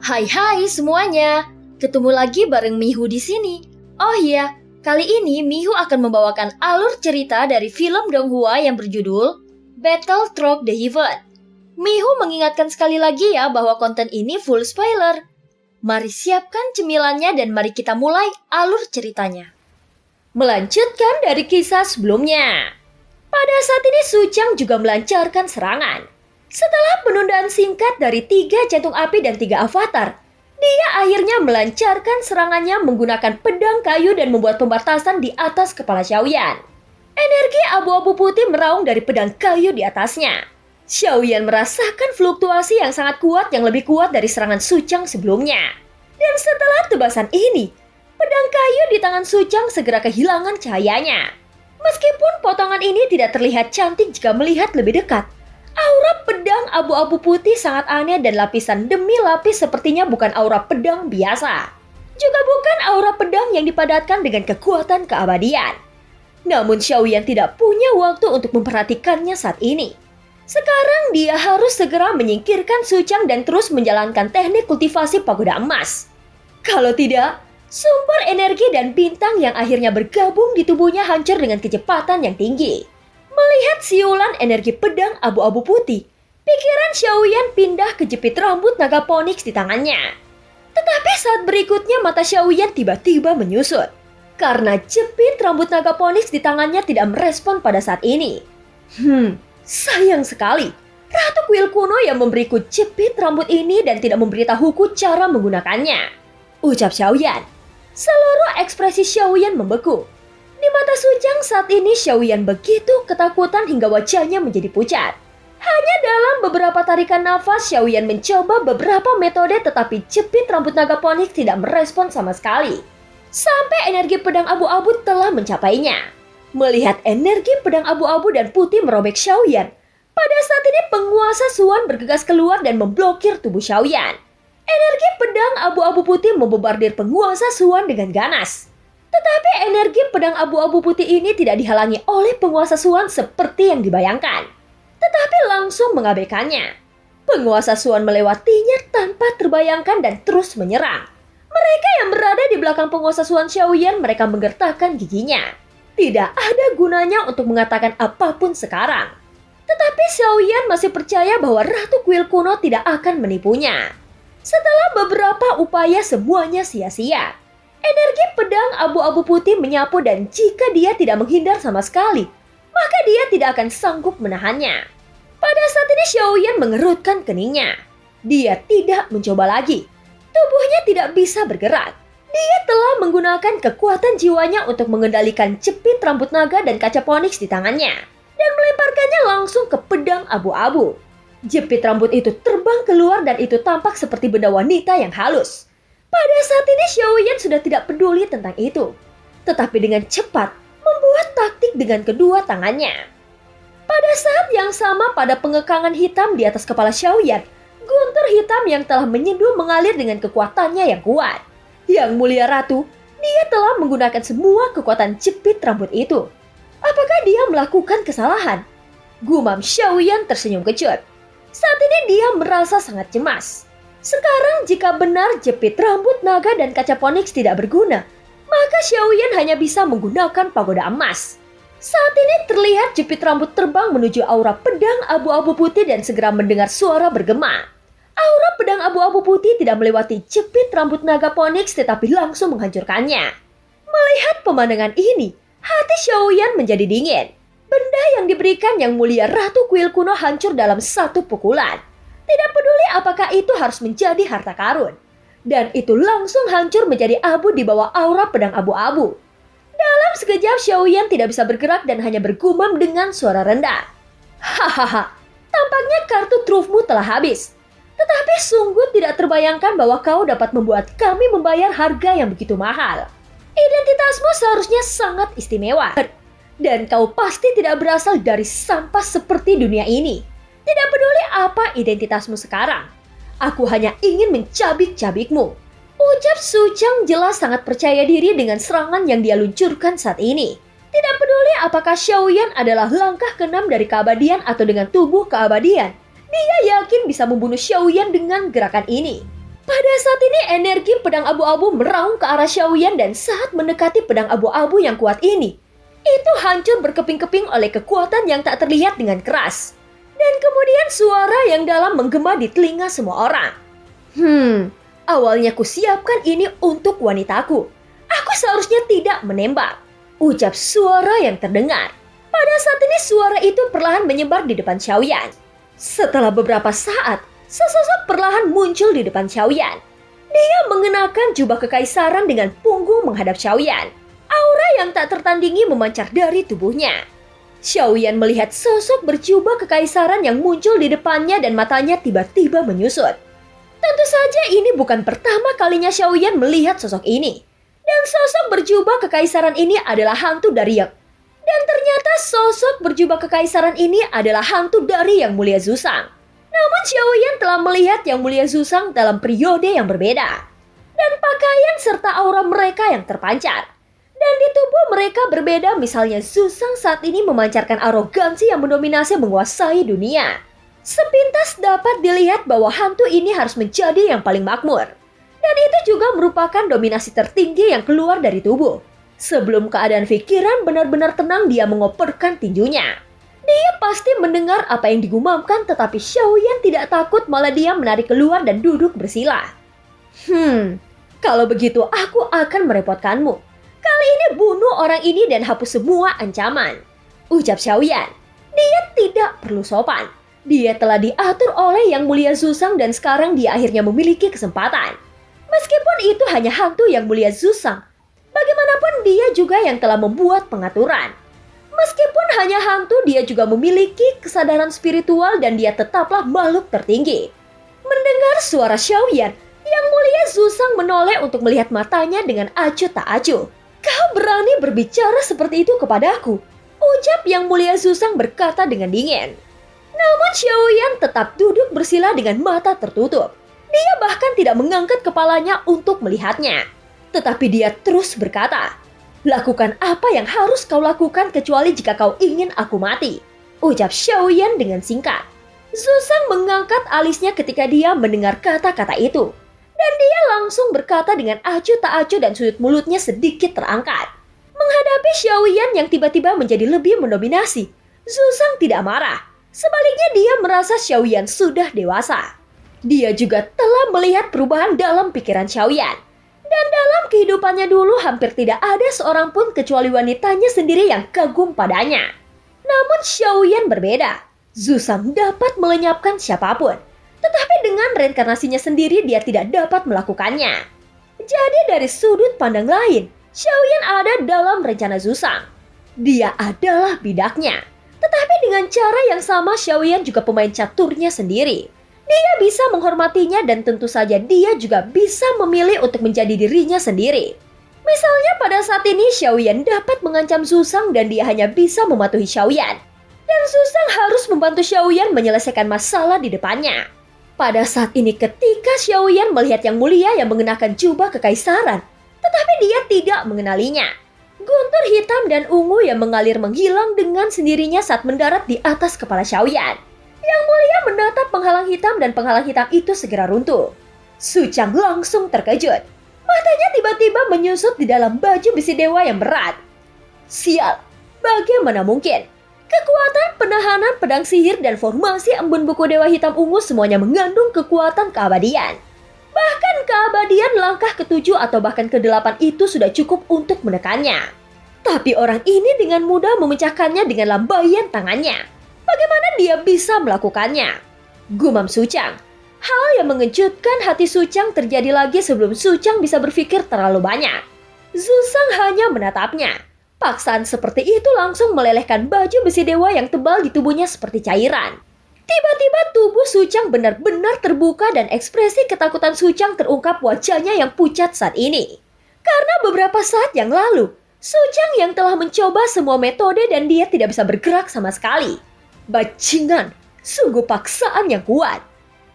Hai semuanya, ketemu lagi bareng Mihu di sini. Oh iya, kali ini Mihu akan membawakan alur cerita dari film Donghua yang berjudul Battle Through the Heaven. Mihu mengingatkan sekali lagi ya bahwa konten ini full spoiler. Mari siapkan cemilannya dan mari kita mulai alur ceritanya. Melanjutkan dari kisah sebelumnya. Pada saat ini Su Chang juga melancarkan serangan. Setelah penundaan singkat dari 3 jantung api dan 3 avatar, dia akhirnya melancarkan serangannya menggunakan pedang kayu dan membuat pembatasan di atas kepala Xiaoyan. Energi abu-abu putih meraung dari pedang kayu di atasnya. Xiaoyan merasakan fluktuasi yang sangat kuat yang lebih kuat dari serangan Su Chang sebelumnya. Dan setelah tebasan ini, pedang kayu di tangan Su Chang segera kehilangan cahayanya. Meskipun potongan ini tidak terlihat cantik jika melihat lebih dekat, aura pedang abu-abu putih sangat aneh dan lapisan demi lapis sepertinya bukan aura pedang biasa. Juga bukan aura pedang yang dipadatkan dengan kekuatan keabadian. Namun Xiaoyan tidak punya waktu untuk memperhatikannya saat ini. Sekarang dia harus segera menyingkirkan Su Chang dan terus menjalankan teknik kultivasi pagoda emas. Kalau tidak, sumber energi dan bintang yang akhirnya bergabung di tubuhnya hancur dengan kecepatan yang tinggi. Melihat siulan energi pedang abu-abu putih, pikiran Xiaoyan pindah ke jepit rambut naga Phoenix di tangannya. Tetapi saat berikutnya mata Xiaoyan tiba-tiba menyusut. Karena jepit rambut naga Phoenix di tangannya tidak merespon pada saat ini. Sayang sekali. Ratu Kuil kuno yang memberiku jepit rambut ini dan tidak memberitahuku cara menggunakannya. Ucap Xiaoyan. Seluruh ekspresi Xiaoyan membeku. Di mata Su Chang saat ini Xiaoyan begitu ketakutan hingga wajahnya menjadi pucat. Hanya dalam beberapa tarikan nafas Xiaoyan mencoba beberapa metode tetapi jepit rambut naga Phoenix tidak merespon sama sekali. Sampai energi pedang abu-abu telah mencapainya. Melihat energi pedang abu-abu dan putih merobek Xiaoyan, pada saat ini penguasa Suan bergegas keluar dan memblokir tubuh Xiaoyan. Energi pedang abu-abu putih membombardir penguasa Suan dengan ganas. Tetapi energi pedang abu-abu putih ini tidak dihalangi oleh penguasa Suan seperti yang dibayangkan. Tetapi langsung mengabaikannya. Penguasa Suan melewatinya tanpa terbayangkan dan terus menyerang. Mereka yang berada di belakang penguasa Suan Xiaoyan mereka menggertakkan giginya. Tidak ada gunanya untuk mengatakan apapun sekarang. Tetapi Xiaoyan masih percaya bahwa Ratu Kuil kuno tidak akan menipunya. Setelah beberapa upaya semuanya sia-sia. Energi pedang abu-abu putih menyapu dan jika dia tidak menghindar sama sekali, maka dia tidak akan sanggup menahannya. Pada saat ini Xiaoyan mengerutkan keningnya. Dia tidak mencoba lagi. Tubuhnya tidak bisa bergerak. Dia telah menggunakan kekuatan jiwanya untuk mengendalikan jepit rambut naga dan kaca Phoenix di tangannya dan melemparkannya langsung ke pedang abu-abu. Jepit rambut itu terbang keluar dan itu tampak seperti benda wanita yang halus. Pada saat ini Xiaoyan sudah tidak peduli tentang itu. Tetapi dengan cepat membuat taktik dengan kedua tangannya. Pada saat yang sama pada pengekangan hitam di atas kepala Xiaoyan, guntur hitam yang telah menyeduh mengalir dengan kekuatannya yang kuat. Yang mulia ratu, dia telah menggunakan semua kekuatan jepit rambut itu. Apakah dia melakukan kesalahan? Gumam Xiaoyan tersenyum kecut. Saat ini dia merasa sangat cemas. Sekarang jika benar jepit rambut naga dan kaca Phoenix tidak berguna, maka Xiaoyan hanya bisa menggunakan pagoda emas. Saat ini terlihat jepit rambut terbang menuju aura pedang abu-abu putih dan segera mendengar suara bergema. Aura pedang abu-abu putih tidak melewati jepit rambut naga Phoenix tetapi langsung menghancurkannya. Melihat pemandangan ini, hati Xiaoyan menjadi dingin. Benda yang diberikan yang mulia Ratu Kuil kuno hancur dalam satu pukulan. Tidak peduli apakah itu harus menjadi harta karun. Dan itu langsung hancur menjadi abu di bawah aura pedang abu-abu. Dalam sekejap Xiaoyan tidak bisa bergerak dan hanya bergumam dengan suara rendah. Hahaha, tampaknya kartu trufmu telah habis. Tetapi sungguh tidak terbayangkan bahwa kau dapat membuat kami membayar harga yang begitu mahal. Identitasmu seharusnya sangat istimewa. Dan kau pasti tidak berasal dari sampah seperti dunia ini. Tidak peduli apa identitasmu sekarang. Aku hanya ingin mencabik-cabikmu. Ucap Su Chang jelas sangat percaya diri dengan serangan yang dia luncurkan saat ini. Tidak peduli apakah Xiaoyan adalah langkah ke-6 dari keabadian atau dengan tubuh keabadian. Dia yakin bisa membunuh Xiaoyan dengan gerakan ini. Pada saat ini energi pedang abu-abu meraung ke arah Xiaoyan dan saat mendekati pedang abu-abu yang kuat ini, itu hancur berkeping-keping oleh kekuatan yang tak terlihat dengan keras. Dan kemudian suara yang dalam menggema di telinga semua orang. Awalnya kusiapkan ini untuk wanitaku. Aku seharusnya tidak menembak. Ucap suara yang terdengar. Pada saat ini suara itu perlahan menyebar di depan Xiaoyan. Setelah beberapa saat, sesosok perlahan muncul di depan Xiaoyan. Dia mengenakan jubah kekaisaran dengan punggung menghadap Xiaoyan. Aura yang tak tertandingi memancar dari tubuhnya. Xiaoyan melihat sosok berjubah kekaisaran yang muncul di depannya dan matanya tiba-tiba menyusut. Tentu saja ini bukan pertama kalinya Xiaoyan melihat sosok ini. Dan sosok berjubah kekaisaran ini adalah hantu dari yang... Dan ternyata sosok berjubah kekaisaran ini adalah hantu dari Yang Mulia Zusang. Namun Xiaoyan telah melihat Yang Mulia Zusang dalam periode yang berbeda. Dan pakaian serta aura mereka yang terpancar. Dan di tubuh mereka berbeda, misalnya Zusang saat ini memancarkan arogansi yang mendominasi menguasai dunia. Sepintas dapat dilihat bahwa hantu ini harus menjadi yang paling makmur. Dan itu juga merupakan dominasi tertinggi yang keluar dari tubuh. Sebelum keadaan pikiran benar-benar tenang, dia mengoperkan tinjunya. Dia pasti mendengar apa yang digumamkan, tetapi Xiaoyan tidak takut, malah dia menarik keluar dan duduk bersila. Kalau begitu aku akan merepotkanmu. Kali ini bunuh orang ini dan hapus semua ancaman. Ucap Xiaoyan. Dia tidak perlu sopan. Dia telah diatur oleh Yang Mulia Zusang dan sekarang dia akhirnya memiliki kesempatan. Meskipun itu hanya hantu Yang Mulia Zusang, bagaimanapun dia juga yang telah membuat pengaturan. Meskipun hanya hantu, dia juga memiliki kesadaran spiritual dan dia tetaplah makhluk tertinggi. Mendengar suara Xiaoyan, Yang Mulia Zusang menoleh untuk melihat matanya dengan acuh tak acuh. Kau berani berbicara seperti itu kepadaku? Ucap Yang Mulia Zusang berkata dengan dingin. Namun Xiaoyan tetap duduk bersila dengan mata tertutup. Dia bahkan tidak mengangkat kepalanya untuk melihatnya. Tetapi dia terus berkata, lakukan apa yang harus kau lakukan kecuali jika kau ingin aku mati. Ucap Xiaoyan dengan singkat. Zusang mengangkat alisnya ketika dia mendengar kata-kata itu. Dan dia langsung berkata dengan acuh tak acuh dan sudut mulutnya sedikit terangkat. Menghadapi Xiaoyan yang tiba-tiba menjadi lebih mendominasi, Zusang tidak marah. Sebaliknya dia merasa Xiaoyan sudah dewasa. Dia juga telah melihat perubahan dalam pikiran Xiaoyan. Dan dalam kehidupannya dulu hampir tidak ada seorang pun kecuali wanitanya sendiri yang kagum padanya. Namun Xiaoyan berbeda. Zusang dapat melenyapkan siapapun. Tetapi dengan reinkarnasinya sendiri dia tidak dapat melakukannya. Jadi dari sudut pandang lain, Xiaoyan ada dalam rencana Zusang. Dia adalah bidaknya. Tetapi dengan cara yang sama Xiaoyan juga pemain caturnya sendiri. Dia bisa menghormatinya dan tentu saja dia juga bisa memilih untuk menjadi dirinya sendiri. Misalnya pada saat ini Xiaoyan dapat mengancam Zusang dan dia hanya bisa mematuhi Xiaoyan. Dan Zusang harus membantu Xiaoyan menyelesaikan masalah di depannya. Pada saat ini ketika Xiaoyan melihat Yang Mulia yang mengenakan jubah kekaisaran, tetapi dia tidak mengenalinya. Guntur hitam dan ungu yang mengalir menghilang dengan sendirinya saat mendarat di atas kepala Xiaoyan. Yang Mulia menatap penghalang hitam dan penghalang hitam itu segera runtuh. Su Chang langsung terkejut. Matanya tiba-tiba menyusut di dalam baju besi dewa yang berat. Sial, bagaimana mungkin? Kekuatan penahanan pedang sihir dan formasi embun buku dewa hitam ungu semuanya mengandung kekuatan keabadian. Bahkan keabadian langkah ke-7 atau bahkan ke-8 itu sudah cukup untuk menekannya. Tapi orang ini dengan mudah memecahkannya dengan lambaian tangannya. Bagaimana dia bisa melakukannya? Gumam Su Chang. Hal yang mengejutkan hati Su Chang terjadi lagi sebelum Su Chang bisa berpikir terlalu banyak. Zusang hanya menatapnya. Paksaan seperti itu langsung melelehkan baju besi dewa yang tebal di tubuhnya seperti cairan. Tiba-tiba tubuh Su Chang benar-benar terbuka dan ekspresi ketakutan Su Chang terungkap wajahnya yang pucat saat ini. Karena beberapa saat yang lalu, Su Chang yang telah mencoba semua metode dan dia tidak bisa bergerak sama sekali. Bajingan, sungguh paksaan yang kuat.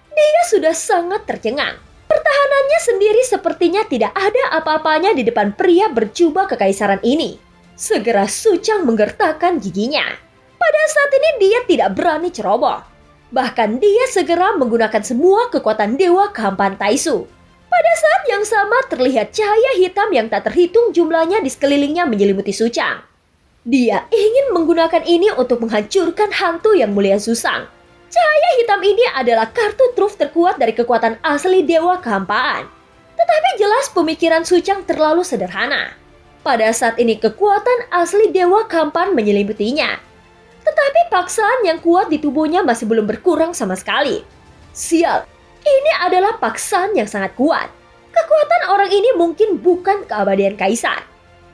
Dia sudah sangat tercengang. Pertahanannya sendiri sepertinya tidak ada apa-apanya di depan pria berjubah kekaisaran ini. Segera Su Chang menggertakkan giginya. Pada saat ini dia tidak berani ceroboh. Bahkan dia segera menggunakan semua kekuatan dewa kehampaan Taisu. Pada saat yang sama terlihat cahaya hitam yang tak terhitung jumlahnya di sekelilingnya menyelimuti Suchang. Dia ingin menggunakan ini untuk menghancurkan hantu yang mulia Susang. Cahaya hitam ini adalah kartu truf terkuat dari kekuatan asli Dewa Kehampaan. Tetapi jelas pemikiran Suchang terlalu sederhana. Pada saat ini kekuatan asli Dewa Kehampaan menyelimutinya. Tetapi paksaan yang kuat di tubuhnya masih belum berkurang sama sekali. Sial, ini adalah paksaan yang sangat kuat. Kekuatan orang ini mungkin bukan keabadian kaisar.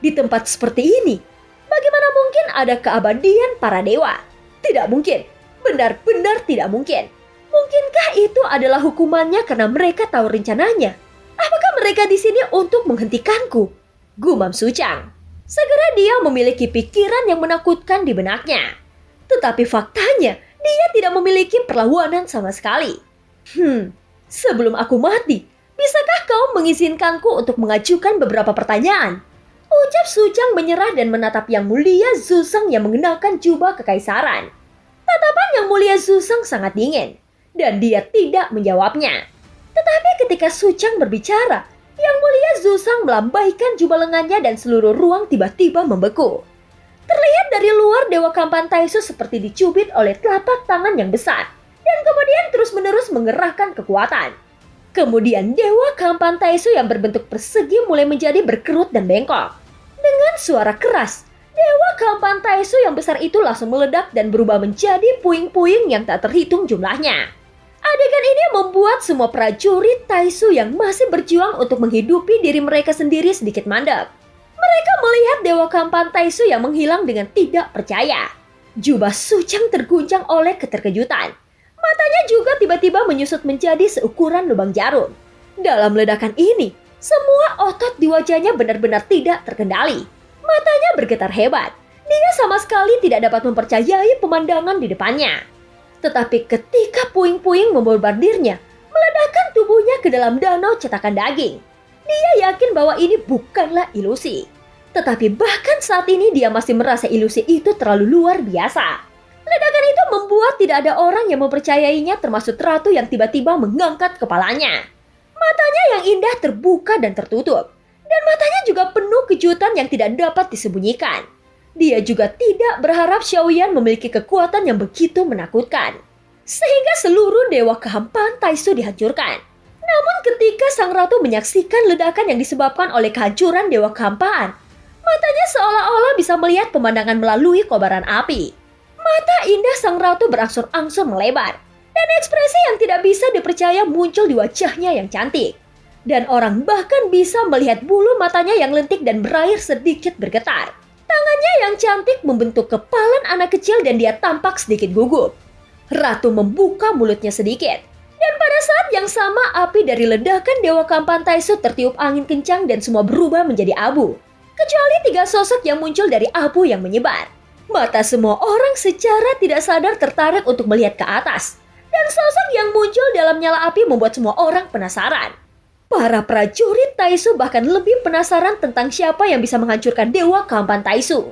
Di tempat seperti ini, bagaimana mungkin ada keabadian para dewa? Tidak mungkin, benar-benar tidak mungkin. Mungkinkah itu adalah hukumannya karena mereka tahu rencananya? Apakah mereka di sini untuk menghentikanku? Gumam Suchang. Segera dia memiliki pikiran yang menakutkan di benaknya. Tetapi faktanya, dia tidak memiliki perlawanan sama sekali. Sebelum aku mati, bisakah kau mengizinkanku untuk mengajukan beberapa pertanyaan? Ucap Suchang menyerah dan menatap Yang Mulia Zuzang yang mengenakan jubah kekaisaran. Tatapan Yang Mulia Zuzang sangat dingin, dan dia tidak menjawabnya. Tetapi ketika Suchang berbicara, Yang Mulia Zuzang melambaikan jubah lengannya dan seluruh ruang tiba-tiba membeku. Terlihat dari luar Dewa Kehampaan Taishu seperti dicubit oleh telapak tangan yang besar, dan kemudian terus-menerus mengerahkan kekuatan. Kemudian Dewa Kehampaan Taishu yang berbentuk persegi mulai menjadi berkerut dan bengkok. Dengan suara keras, Dewa Kehampaan Taishu yang besar itu langsung meledak dan berubah menjadi puing-puing yang tak terhitung jumlahnya. Adegan ini membuat semua prajurit Taishu yang masih berjuang untuk menghidupi diri mereka sendiri sedikit mandek. Mereka melihat Dewa Kehampaan Taishu yang menghilang dengan tidak percaya. Jubah Suchang terguncang oleh keterkejutan. Matanya juga tiba-tiba menyusut menjadi seukuran lubang jarum. Dalam ledakan ini, semua otot di wajahnya benar-benar tidak terkendali. Matanya bergetar hebat. Dia sama sekali tidak dapat mempercayai pemandangan di depannya. Tetapi ketika puing-puing membombardirnya, meledakkan tubuhnya ke dalam danau cetakan daging. Dia yakin bahwa ini bukanlah ilusi. Tetapi bahkan saat ini dia masih merasa ilusi itu terlalu luar biasa. Ledakan itu membuat tidak ada orang yang mempercayainya termasuk ratu yang tiba-tiba mengangkat kepalanya. Matanya yang indah terbuka dan tertutup. Dan matanya juga penuh kejutan yang tidak dapat disembunyikan. Dia juga tidak berharap Xiaoyan memiliki kekuatan yang begitu menakutkan. Sehingga seluruh Dewa Kehampaan Taishu dihancurkan. Namun ketika sang ratu menyaksikan ledakan yang disebabkan oleh kehancuran Dewa Kehampaan, matanya seolah-olah bisa melihat pemandangan melalui kobaran api. Mata indah sang ratu berangsur-angsur melebar, dan ekspresi yang tidak bisa dipercaya muncul di wajahnya yang cantik. Dan orang bahkan bisa melihat bulu matanya yang lentik dan berair sedikit bergetar. Tangannya yang cantik membentuk kepalan anak kecil dan dia tampak sedikit gugup. Ratu membuka mulutnya sedikit, dan pada saat yang sama api dari ledakan Dewa Kehampaan Taishu tertiup angin kencang dan semua berubah menjadi abu. Kecuali 3 sosok yang muncul dari abu yang menyebar. Mata semua orang secara tidak sadar tertarik untuk melihat ke atas. Dan sosok yang muncul dalam nyala api membuat semua orang penasaran. Para prajurit Taishu bahkan lebih penasaran tentang siapa yang bisa menghancurkan Dewa Kehampaan Taishu.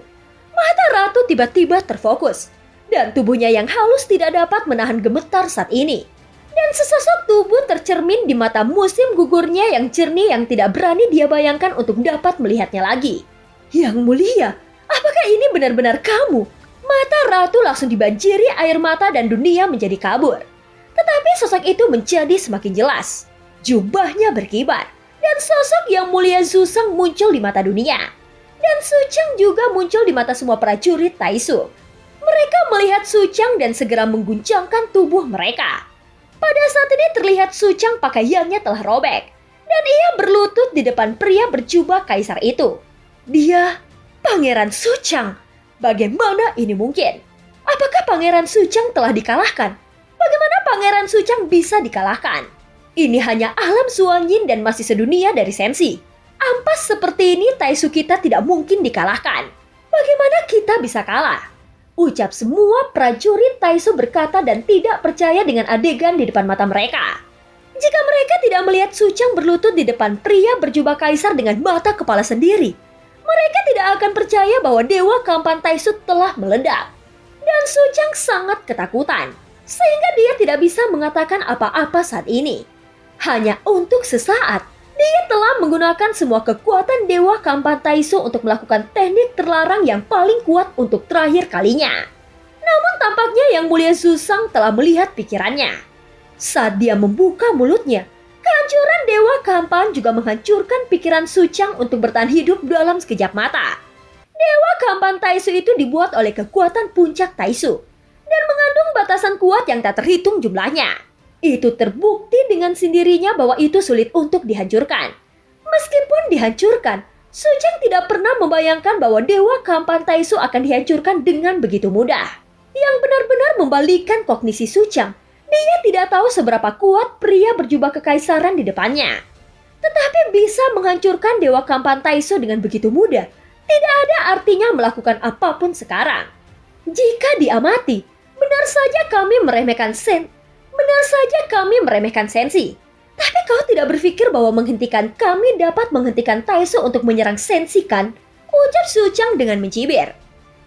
Mata Ratu tiba-tiba terfokus. Dan tubuhnya yang halus tidak dapat menahan gemetar saat ini. Dan sesosok tubuh tercermin di mata musim gugurnya yang jernih yang tidak berani dia bayangkan untuk dapat melihatnya lagi. Yang Mulia, apakah ini benar-benar kamu? Mata Ratu langsung dibanjiri air mata dan dunia menjadi kabur. Tetapi sosok itu menjadi semakin jelas. Jubahnya berkibar, dan sosok Yang Mulia Zuzang muncul di mata dunia. Dan Suchang juga muncul di mata semua prajurit Taishu. Mereka melihat Suchang dan segera mengguncangkan tubuh mereka. Pada saat ini terlihat Suchang pakaiannya telah robek, dan ia berlutut di depan pria berjubah kaisar itu. Dia Pangeran Suchang. Bagaimana ini mungkin? Apakah Pangeran Suchang telah dikalahkan? Bagaimana Pangeran Suchang bisa dikalahkan? Ini hanya alam Suanyin dan masih sedunia dari Sensi. Ampas seperti ini Taishu kita tidak mungkin dikalahkan. Bagaimana kita bisa kalah? Ucap semua prajurit Taishu berkata dan tidak percaya dengan adegan di depan mata mereka. Jika mereka tidak melihat Suchang berlutut di depan pria berjubah kaisar dengan mata kepala sendiri, mereka tidak akan percaya bahwa Dewa Kehampaan Taishu telah meledak. Dan Suchang sangat ketakutan, sehingga dia tidak bisa mengatakan apa-apa saat ini. Hanya untuk sesaat, Dia telah menggunakan semua kekuatan Dewa Kampan Taisu untuk melakukan teknik terlarang yang paling kuat untuk terakhir kalinya. Namun tampaknya Yang Mulia Zuzang telah melihat pikirannya. Saat dia membuka mulutnya, kehancuran Dewa Kampan juga menghancurkan pikiran Suchang untuk bertahan hidup dalam sekejap mata. Dewa Kampan Taisu itu dibuat oleh kekuatan puncak Taisu dan mengandung batasan kuat yang tak terhitung jumlahnya. Itu terbukti dengan sendirinya bahwa itu sulit untuk dihancurkan. Meskipun dihancurkan, Suchang tidak pernah membayangkan bahwa Dewa Kampan Taisu akan dihancurkan dengan begitu mudah. Yang benar-benar membalikkan kognisi Suchang, dia tidak tahu seberapa kuat pria berjubah kekaisaran di depannya. Tetapi bisa menghancurkan Dewa Kampan Taisu dengan begitu mudah, tidak ada artinya melakukan apapun sekarang. Jika diamati, benar saja kami meremehkan Sensi. Tapi kau tidak berpikir bahwa menghentikan kami dapat menghentikan Taisu untuk menyerang Sensi kan? Ucap Suchang dengan mencibir.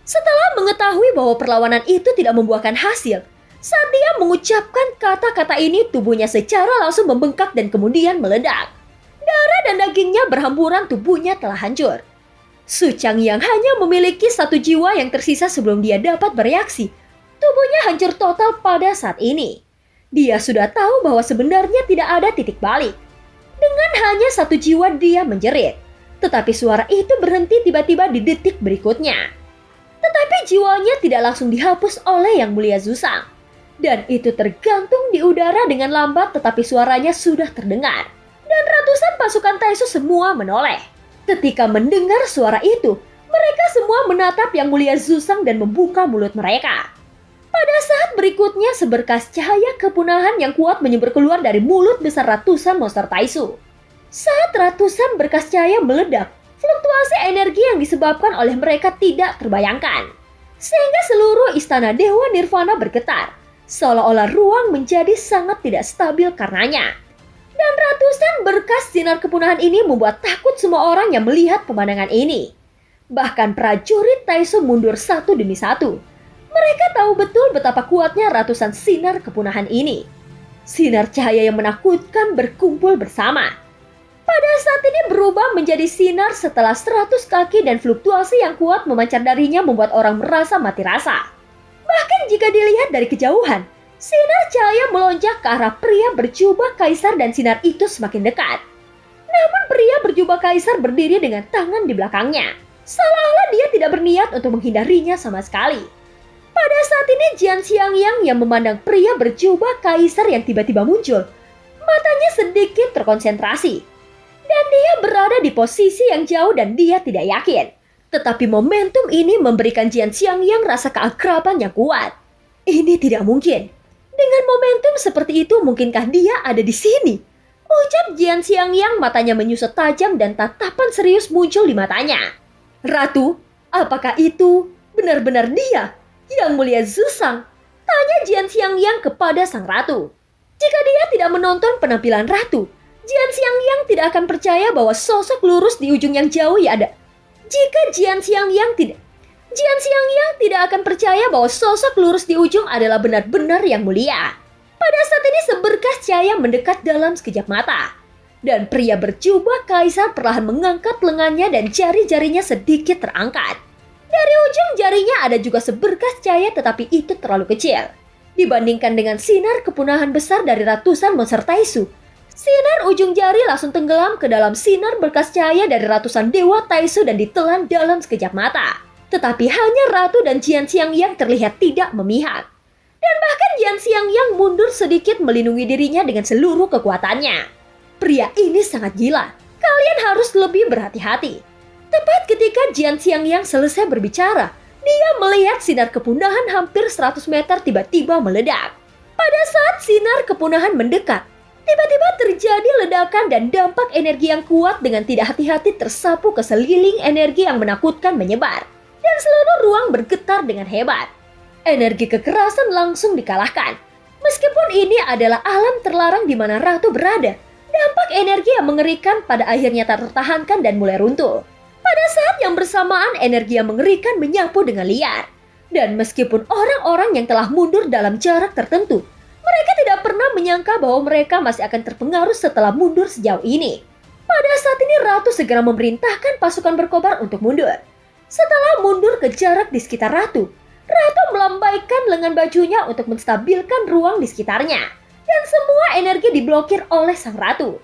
Setelah mengetahui bahwa perlawanan itu tidak membuahkan hasil, saat dia mengucapkan kata-kata ini, tubuhnya secara langsung membengkak dan kemudian meledak. Darah dan dagingnya berhamburan, tubuhnya telah hancur. Suchang yang hanya memiliki satu jiwa yang tersisa sebelum dia dapat bereaksi, tubuhnya hancur total pada saat ini. Dia sudah tahu bahwa sebenarnya tidak ada titik balik. Dengan hanya satu jiwa dia menjerit, tetapi suara itu berhenti tiba-tiba di detik berikutnya. Tetapi jiwanya tidak langsung dihapus oleh Yang Mulia Zuzang. Dan itu tergantung di udara dengan lambat, tetapi suaranya sudah terdengar. Dan ratusan pasukan Taisu semua menoleh. Ketika mendengar suara itu, mereka semua menatap Yang Mulia Zuzang dan membuka mulut mereka. Pada saat berikutnya, seberkas cahaya kepunahan yang kuat menyembur keluar dari mulut besar ratusan monster Taisu. Saat ratusan berkas cahaya meledak, fluktuasi energi yang disebabkan oleh mereka tidak terbayangkan. Sehingga seluruh istana Dewa Nirvana bergetar, seolah-olah ruang menjadi sangat tidak stabil karenanya. Dan ratusan berkas sinar kepunahan ini membuat takut semua orang yang melihat pemandangan ini. Bahkan prajurit Taisu mundur satu demi satu. Mereka tahu betul betapa kuatnya ratusan sinar kepunahan ini. Sinar cahaya yang menakutkan berkumpul bersama. Pada saat ini berubah menjadi sinar setelah 100 kaki dan fluktuasi yang kuat memancar darinya membuat orang merasa mati rasa. Bahkan jika dilihat dari kejauhan, sinar cahaya melonjak ke arah pria berjubah kaisar dan sinar itu semakin dekat. Namun pria berjubah kaisar berdiri dengan tangan di belakangnya, seolah-olah dia tidak berniat untuk menghindarinya sama sekali. Pada saat ini Jian Xiangyang yang memandang pria berjubah kaisar yang tiba-tiba muncul, matanya sedikit terkonsentrasi. Dan dia berada di posisi yang jauh dan dia tidak yakin. Tetapi momentum ini memberikan Jian Xiangyang rasa keakraban yang kuat. Ini tidak mungkin. Dengan momentum seperti itu, mungkinkah dia ada di sini? Ucap Jian Xiangyang, matanya menyusut tajam dan tatapan serius muncul di matanya. Ratu, apakah itu benar-benar dia? Yang Mulia Zuzang? Tanya Jian Xiangyang kepada sang ratu. Jika dia tidak menonton penampilan ratu, Jian Xiangyang tidak akan percaya bahwa sosok lurus di ujung yang jauh ada. Jian Xiangyang tidak akan percaya bahwa sosok lurus di ujung adalah benar-benar Yang Mulia. Pada saat ini seberkas cahaya mendekat dalam sekejap mata. Dan pria berjubah kaisar perlahan mengangkat lengannya dan jari-jarinya sedikit terangkat. Dari ujung jarinya ada juga seberkas cahaya, tetapi itu terlalu kecil. Dibandingkan dengan sinar kepunahan besar dari ratusan monster Taisu, sinar ujung jari langsung tenggelam ke dalam sinar berkas cahaya dari ratusan dewa Taisu dan ditelan dalam sekejap mata. Tetapi hanya Ratu dan Jian Xiangyang terlihat tidak memihak. Dan bahkan Jian Xiangyang mundur sedikit melindungi dirinya dengan seluruh kekuatannya. Pria ini sangat gila. Kalian harus lebih berhati-hati. Tepat ketika Jian Xiangyang selesai berbicara, dia melihat sinar kepunahan hampir 100 meter tiba-tiba meledak. Pada saat sinar kepunahan mendekat, tiba-tiba terjadi ledakan dan dampak energi yang kuat dengan tidak hati-hati tersapu ke seliling energi yang menakutkan menyebar. Dan seluruh ruang bergetar dengan hebat. Energi kekerasan langsung dikalahkan. Meskipun ini adalah alam terlarang di mana Ratu berada, dampak energi yang mengerikan pada akhirnya tak tertahankan dan mulai runtuh. Pada saat yang bersamaan, energi yang mengerikan menyapu dengan liar. Dan meskipun orang-orang yang telah mundur dalam jarak tertentu, mereka tidak pernah menyangka bahwa mereka masih akan terpengaruh setelah mundur sejauh ini. Pada saat ini Ratu segera memerintahkan pasukan berkobar untuk mundur. Setelah mundur ke jarak di sekitar Ratu, Ratu melambaikan lengan bajunya untuk menstabilkan ruang di sekitarnya. Dan semua energi diblokir oleh sang Ratu.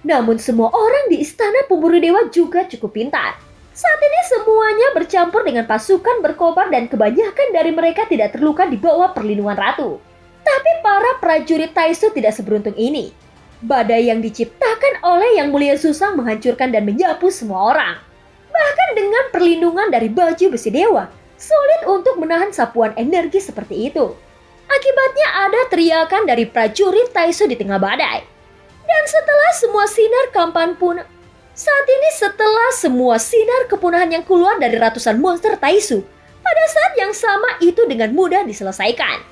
Namun semua orang di istana pemburu dewa juga cukup pintar. Saat ini semuanya bercampur dengan pasukan berkobar dan kebanyakan dari mereka tidak terluka di bawah perlindungan Ratu. Tapi para prajurit Taisu tidak seberuntung ini. Badai yang diciptakan oleh Yang Mulia Susang menghancurkan dan menyapu semua orang. Bahkan dengan perlindungan dari baju besi dewa, sulit untuk menahan sapuan energi seperti itu. Akibatnya ada teriakan dari prajurit Taisu di tengah badai. Dan setelah semua sinar kepunahan yang keluar dari ratusan monster Taisu, pada saat yang sama itu dengan mudah diselesaikan.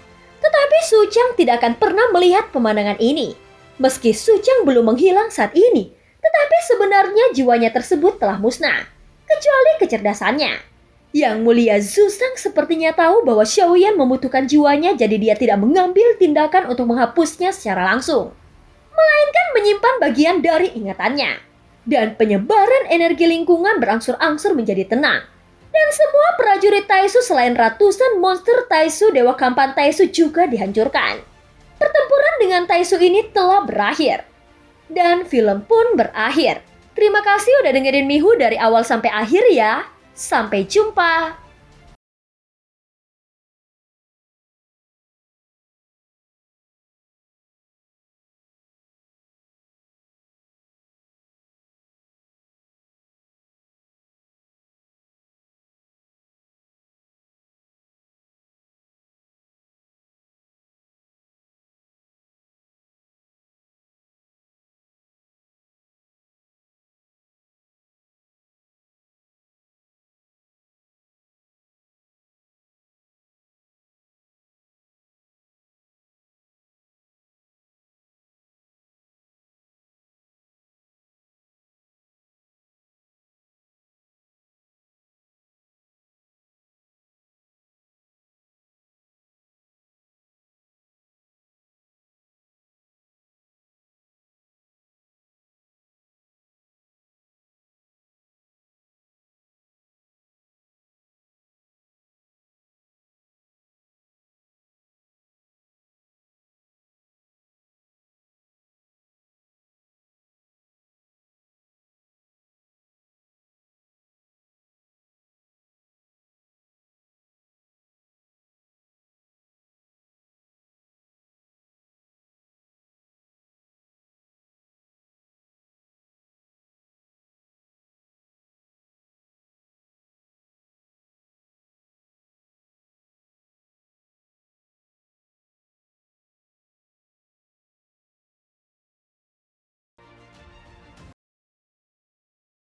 Tetapi Su Chang tidak akan pernah melihat pemandangan ini. Meski Su Chang belum menghilang saat ini, tetapi sebenarnya jiwanya tersebut telah musnah, kecuali kecerdasannya. Yang Mulia Susang sepertinya tahu bahwa Xiaoyan membutuhkan jiwanya, jadi dia tidak mengambil tindakan untuk menghapusnya secara langsung, melainkan menyimpan bagian dari ingatannya. Dan penyebaran energi lingkungan berangsur-angsur menjadi tenang. Dan semua prajurit Taisu selain ratusan monster Taisu Dewa Kampan Taisu juga dihancurkan. Pertempuran dengan Taisu ini telah berakhir. Dan film pun berakhir. Terima kasih udah dengerin Mihu dari awal sampai akhir ya. Sampai jumpa.